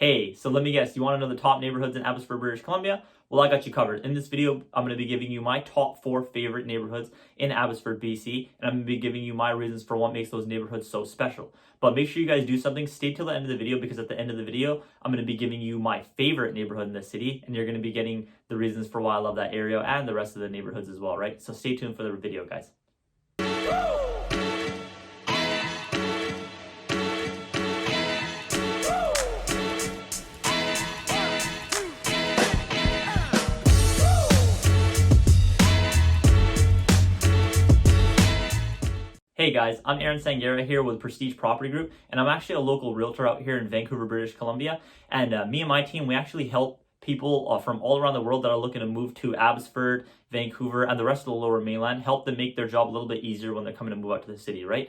Hey, so let me guess, you want to know the top neighborhoods in Abbotsford, British Columbia? Well, I got you covered. In this video, I'm going to be giving you my top 4 favorite neighborhoods in Abbotsford, BC, and I'm going to be giving you my reasons for what makes those neighborhoods so special. But make sure you guys do something. Stay till the end of the video, because at the end of the video, I'm going to be giving you my favorite neighborhood in the city, and you're going to be getting the reasons for why I love that area and the rest of the neighborhoods as well, right? So stay tuned for the video, guys. Hey guys, I'm Senghera here with Prestige Property Group, and I'm actually a local realtor out here in Vancouver, British Columbia. And me and my team, we actually help people from all around the world that are looking to move to Abbotsford, Vancouver, and the rest of the Lower Mainland, help them make their job a little bit easier when they're coming to move out to the city, right?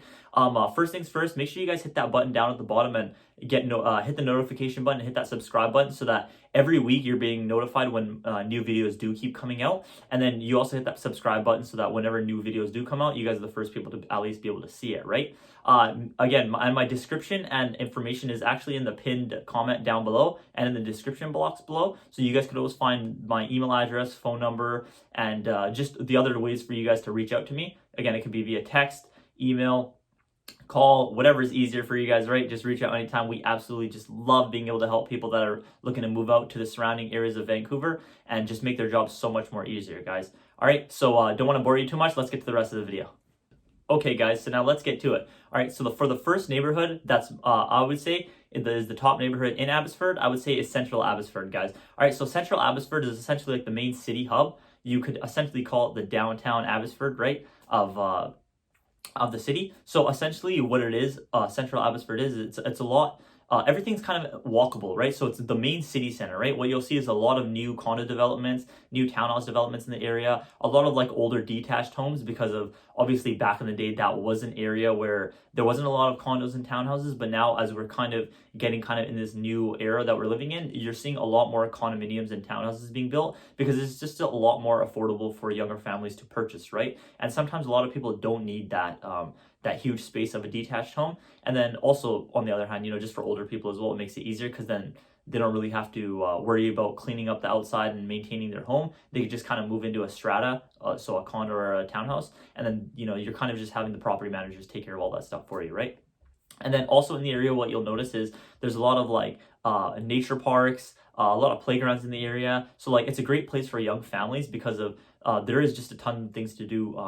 First things first, make sure you guys hit that button down at the bottom and hit the notification button, hit that subscribe button, so that every week you're being notified when new videos do keep coming out. And then you also hit that subscribe button so that whenever new videos do come out, you guys are the first people to at least be able to see it, right? Again, my description and information is actually in the pinned comment down below and in the description box below. So you guys could always find my email address, phone number, and just the other ways for you guys to reach out to me. Again, it could be via text, email, call, whatever is easier for you guys, right? Just reach out anytime. We absolutely just love being able to help people that are looking to move out to the surrounding areas of Vancouver and just make their jobs so much more easier, guys. All right, so don't want to bore you too much. Let's get to the rest of the video. Okay, guys, so now let's get to it. All right, so for the first neighborhood, that's I would say is the top neighborhood in Abbotsford, I would say is Central Abbotsford, guys. All right, so Central Abbotsford is essentially like the main city hub. You could essentially call it the downtown Abbotsford, right, of the city. So essentially what it is, Central Abbotsford is, it's a lot, everything's kind of walkable, right? So it's the main city center, right? What you'll see is a lot of new condo developments, new townhouse developments in the area, a lot of like older detached homes, because of obviously back in the day that was an area where there wasn't a lot of condos and townhouses. But now, as we're kind of getting kind of in this new era that we're living in, you're seeing a lot more condominiums and townhouses being built, because it's just a lot more affordable for younger families to purchase, right? And sometimes a lot of people don't need that that huge space of a detached home. And then also, on the other hand, just for older people as well, it makes it easier, because then they don't really have to worry about cleaning up the outside and maintaining their home. They could just kind of move into a strata, so a condo or a townhouse, and then you're kind of just having the property managers take care of all that stuff for you, right? And then also in the area, what you'll notice is there's a lot of like nature parks, a lot of playgrounds in the area. So like it's a great place for young families, because of there is just a ton of things to do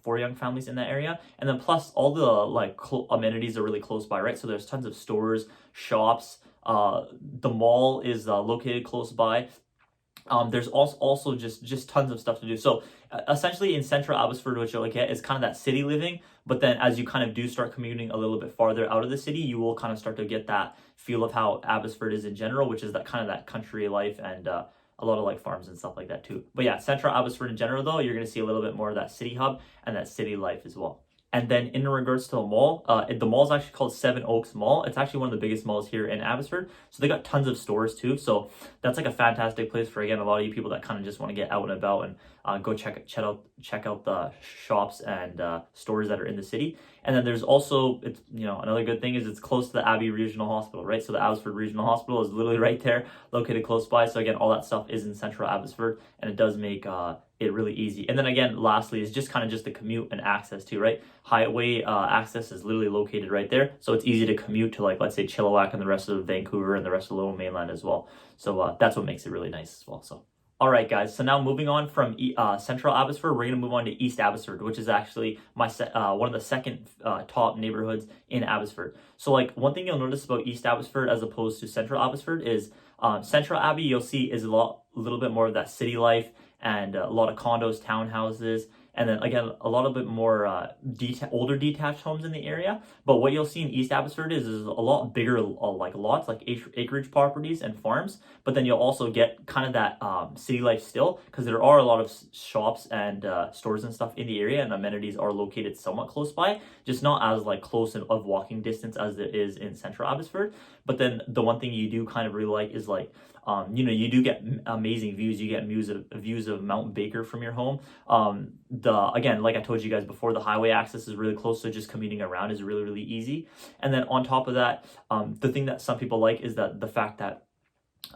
for young families in that area. And then plus all the like amenities are really close by, right? So there's tons of stores, shops. The mall is located close by. There's also just tons of stuff to do. So essentially in Central Abbotsford, what you'll get is kind of that city living. But then as you kind of do start commuting a little bit farther out of the city, you will kind of start to get that feel of how Abbotsford is in general, which is that kind of that country life and a lot of like farms and stuff like that too. But yeah, Central Abbotsford in general, though, you're going to see a little bit more of that city hub and that city life as well. And then in regards to the mall, the mall is actually called Seven Oaks Mall. It's actually one of the biggest malls here in Abbotsford. So they got tons of stores too. So that's like a fantastic place for, again, a lot of you people that kind of just want to get out and about and go check out the shops and stores that are in the city. And then there's also, it's another good thing is it's close to the Abbey Regional Hospital, right? So the Abbotsford Regional Hospital is literally right there, located close by. So again, all that stuff is in Central Abbotsford, and it does make it really easy. And then again, lastly, is just kind of just the commute and access to, right? Highway access is literally located right there, so it's easy to commute to, like, let's say Chilliwack and the rest of Vancouver and the rest of the Lower Mainland as well. So that's what makes it really nice as well. So all right, guys, so now moving on from Central Abbotsford, we're going to move on to East Abbotsford, which is actually my one of the second top neighborhoods in Abbotsford. So like one thing you'll notice about East Abbotsford as opposed to Central Abbotsford is Central Abbey, you'll see, is a little bit more of that city life and a lot of condos, townhouses, and then again, a lot of bit more older detached homes in the area. But what you'll see in East Abbotsford is a lot bigger like lots, like acreage properties and farms. But then you'll also get kind of that city life still, because there are a lot of shops and stores and stuff in the area, and amenities are located somewhat close by, just not as like close of walking distance as it is in Central Abbotsford. But then the one thing you do kind of really like is like you do get amazing views. You get views of Mount Baker from your home. Again, like I told you guys before, the highway access is really close, so just commuting around is really, really easy. And then on top of that, the thing that some people like is that the fact that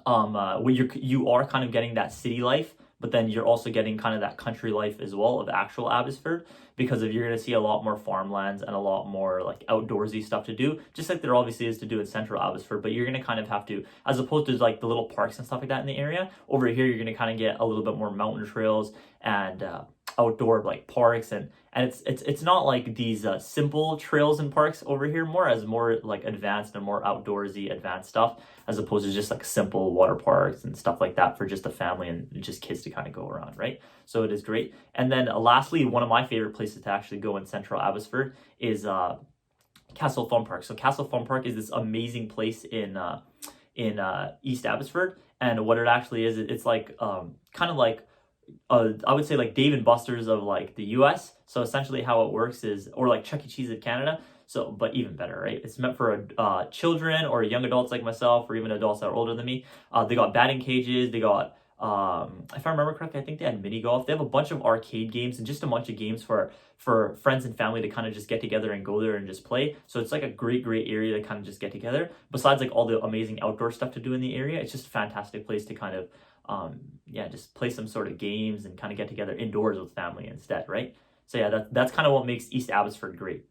where you are kind of getting that city life, but then you're also getting kind of that country life as well of actual Abbotsford, because if you're going to see a lot more farmlands and a lot more like outdoorsy stuff to do, just like there obviously is to do in central Abbotsford, but you're going to kind of have to, as opposed to like the little parks and stuff like that in the area, over here you're going to kind of get a little bit more mountain trails and outdoor like parks, and it's not like these simple trails and parks over here, more like advanced and more outdoorsy advanced stuff, as opposed to just like simple water parks and stuff like that for just a family and just kids to kind of go around, right? So it is great. And then lastly, one of my favorite places to actually go in central Abbotsford is Castle Fun Park. So Castle Fun Park is this amazing place in East Abbotsford, and what it actually is, it's like kind of like I would say like Dave and Buster's of like the US. So essentially how it works is, or like Chuck E. Cheese of Canada. So, but even better, right? It's meant for children or young adults like myself, or even adults that are older than me. They got batting cages. They got, if I remember correctly, I think they had mini golf. They have a bunch of arcade games and just a bunch of games for friends and family to kind of just get together and go there and just play. So it's like a great area to kind of just get together. Besides like all the amazing outdoor stuff to do in the area, it's just a fantastic place to kind of just play some sort of games and kind of get together indoors with family instead, right? So yeah, that's kind of what makes East Abbotsford great.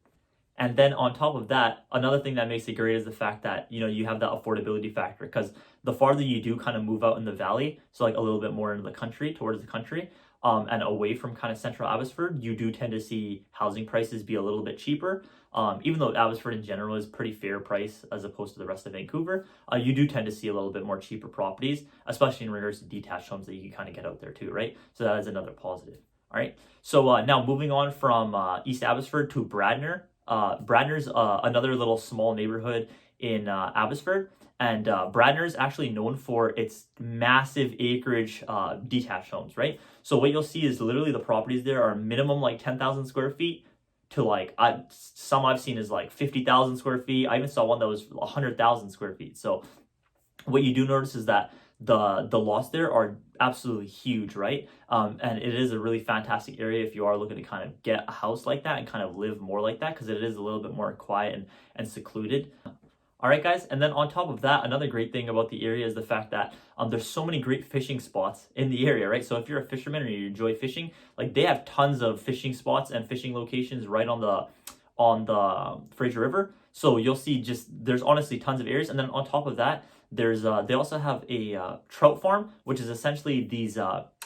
And then on top of that, another thing that makes it great is the fact that, you know, you have that affordability factor, because the farther you do kind of move out in the valley, so like a little bit more into the country, towards the country, and away from kind of central Abbotsford, you do tend to see housing prices be a little bit cheaper. Even though Abbotsford in general is pretty fair price as opposed to the rest of Vancouver, you do tend to see a little bit more cheaper properties, especially in regards to detached homes that you can kind of get out there too, right? So that is another positive. All right. So now moving on from East Abbotsford to Bradner. Bradner's another little small neighborhood in Abbotsford, and Bradner is actually known for its massive acreage detached homes, right? So what you'll see is literally the properties there are minimum like 10,000 square feet to like some I've seen is like 50,000 square feet. I even saw one that was 100,000 square feet. So what you do notice is that the lots there are absolutely huge, right? And it is a really fantastic area if you are looking to kind of get a house like that and kind of live more like that, because it is a little bit more quiet and secluded. All right, guys. And then on top of that, another great thing about the area is the fact that there's so many great fishing spots in the area, right? So if you're a fisherman or you enjoy fishing, like they have tons of fishing spots and fishing locations right on the Fraser River. So you'll see there's honestly tons of areas. And then on top of that, there's they also have a trout farm, which is essentially these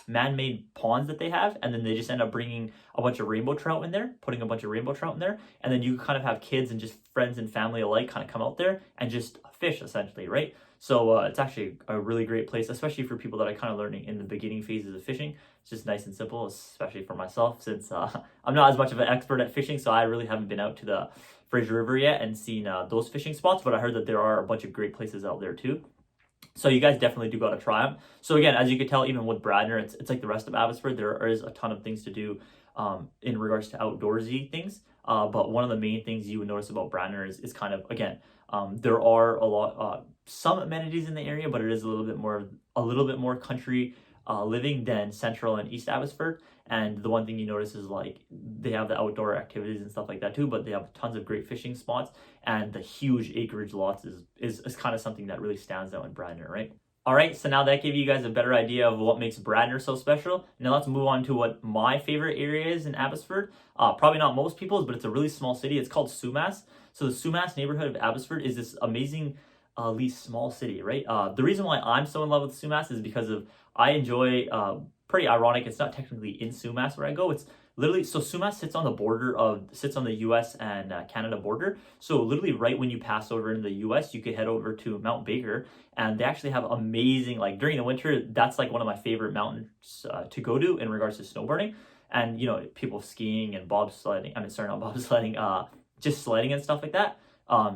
man-made ponds that they have, and then they just end up bringing a bunch of rainbow trout in there, putting a bunch of rainbow trout in there, and then you kind of have kids and just friends and family alike kind of come out there and just fish essentially, right? So it's actually a really great place, especially for people that are kind of learning in the beginning phases of fishing. It's just nice and simple, especially for myself, since I'm not as much of an expert at fishing, so I really haven't been out to the Fraser River yet and seen those fishing spots, but I heard that there are a bunch of great places out there too. So you guys definitely do got to try them. So again, as you can tell, even with Bradner, it's like the rest of Abbotsford. There is a ton of things to do in regards to outdoorsy things. But one of the main things you would notice about Bradner is kind of, again, there are a lot some amenities in the area, but it is a little bit more country living than Central and East Abbotsford. And the one thing you notice is like they have the outdoor activities and stuff like that too, but they have tons of great fishing spots, and the huge acreage lots is kind of something that really stands out in Bradner, right? All right, so now that gave you guys a better idea of what makes Bradner so special. Now let's move on to what my favorite area is in Abbotsford. Probably not most people's, but it's a really small city. It's called Sumas. So the Sumas neighborhood of Abbotsford is this amazing least small city, right? The reason why I'm so in love with Sumas is because of I enjoy pretty ironic. It's not technically in Sumas where I go. It's literally, so Sumas sits on the US and Canada border. So literally right when you pass over in the US, you could head over to Mount Baker, and they actually have amazing, like during the winter, that's like one of my favorite mountains to go to in regards to snowboarding. And you know, people skiing and bobsledding. I mean, sorry, not bobsledding, just sledding and stuff like that.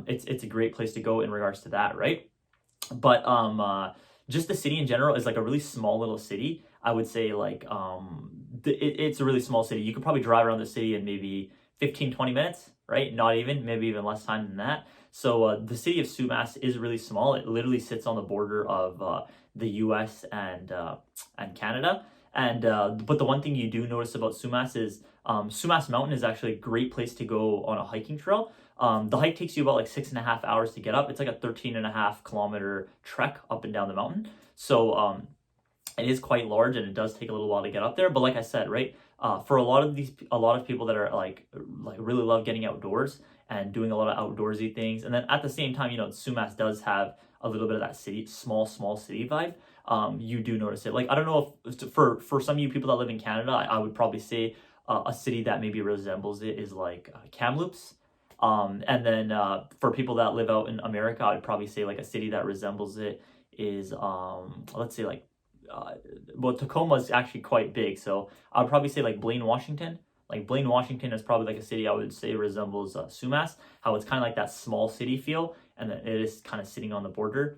It's a great place to go in regards to that, right? But just the city in general is like a really small little city. I would say like it's a really small city. You could probably drive around the city in maybe 15-20 minutes, right? Not even, maybe even less time than that. So the city of Sumas is really small. It literally sits on the border of the US and Canada. And but the one thing you do notice about Sumas is Sumas Mountain is actually a great place to go on a hiking trail. The hike takes you about like 6.5 hours to get up. It's like a 13.5 kilometer trek up and down the mountain. So it is quite large and it does take a little while to get up there. But like I said, right, for a lot of people that are like really love getting outdoors and doing a lot of outdoorsy things, and then at the same time, Sumas does have a little bit of that small city vibe. You do notice it. Like, I don't know if for some of you people that live in Canada, I would probably say a city that maybe resembles it is like Kamloops. And then for people that live out in America, I'd probably say like a city that resembles it is let's say like well, Tacoma is actually quite big, so I'd probably say like Blaine, Washington. Like Blaine, Washington is probably like a city I would say resembles Sumas. How it's kind of like that small city feel, and then it is kind of sitting on the border,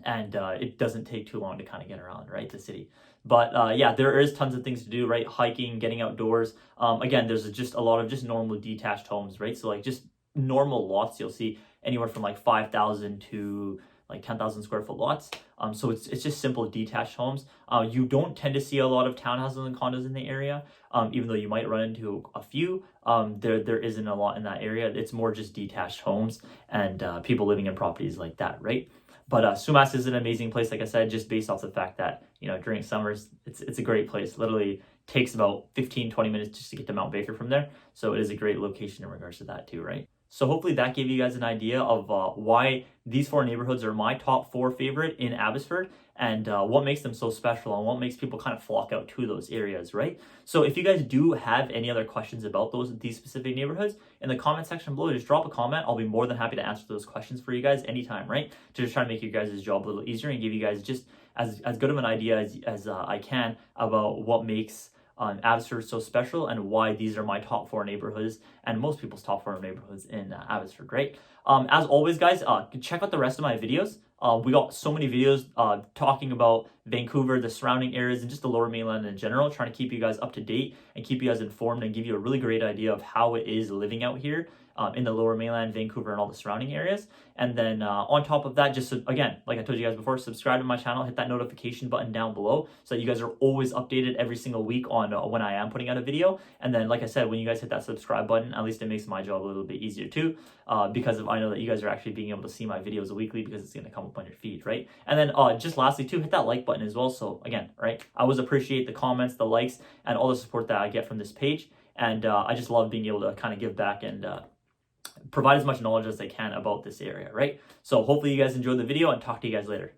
and it doesn't take too long to kind of get around, right, the city. But yeah, there is tons of things to do, right? Hiking, getting outdoors. Again, there's just a lot of just normal detached homes, right? So like just normal lots, you'll see anywhere from like 5,000 to like 10,000 square foot lots. So it's just simple detached homes. You don't tend to see a lot of townhouses and condos in the area, even though you might run into a few. There isn't a lot in that area. It's more just detached homes and people living in properties like that, right? But Sumas is an amazing place, like I said, just based off the fact that, during summers, it's a great place. Literally takes about 15-20 minutes just to get to Mount Baker from there. So it is a great location in regards to that too, right? So hopefully that gave you guys an idea of why these 4 neighborhoods are my top 4 favorite in Abbotsford, and what makes them so special and what makes people kind of flock out to those areas, right? So if you guys do have any other questions about these specific neighborhoods, in the comment section below, just drop a comment. I'll be more than happy to answer those questions for you guys anytime, right? To just try to make you guys' job a little easier and give you guys just as good of an idea as I can about what makes Abbotsford so special and why these are my top 4 neighborhoods and most people's top 4 neighborhoods in Abbotsford, right? As always, guys, check out the rest of my videos. We got so many videos talking about Vancouver, the surrounding areas, and just the Lower Mainland in general, trying to keep you guys up to date and keep you guys informed and give you a really great idea of how it is living out here in the Lower Mainland, Vancouver, and all the surrounding areas. And then on top of that, just again, like I told you guys before, subscribe to my channel, hit that notification button down below so that you guys are always updated every single week on when I am putting out a video. And then, like I said, when you guys hit that subscribe button, at least it makes my job a little bit easier too, because I know that you guys are actually being able to see my videos weekly because it's going to come up on your feed, right? And then just lastly too, hit that like button as well. So again, right, I always appreciate the comments, the likes, and all the support that I get from this page. And I just love being able to kind of give back and provide as much knowledge as I can about this area, right? So hopefully you guys enjoyed the video, and talk to you guys later.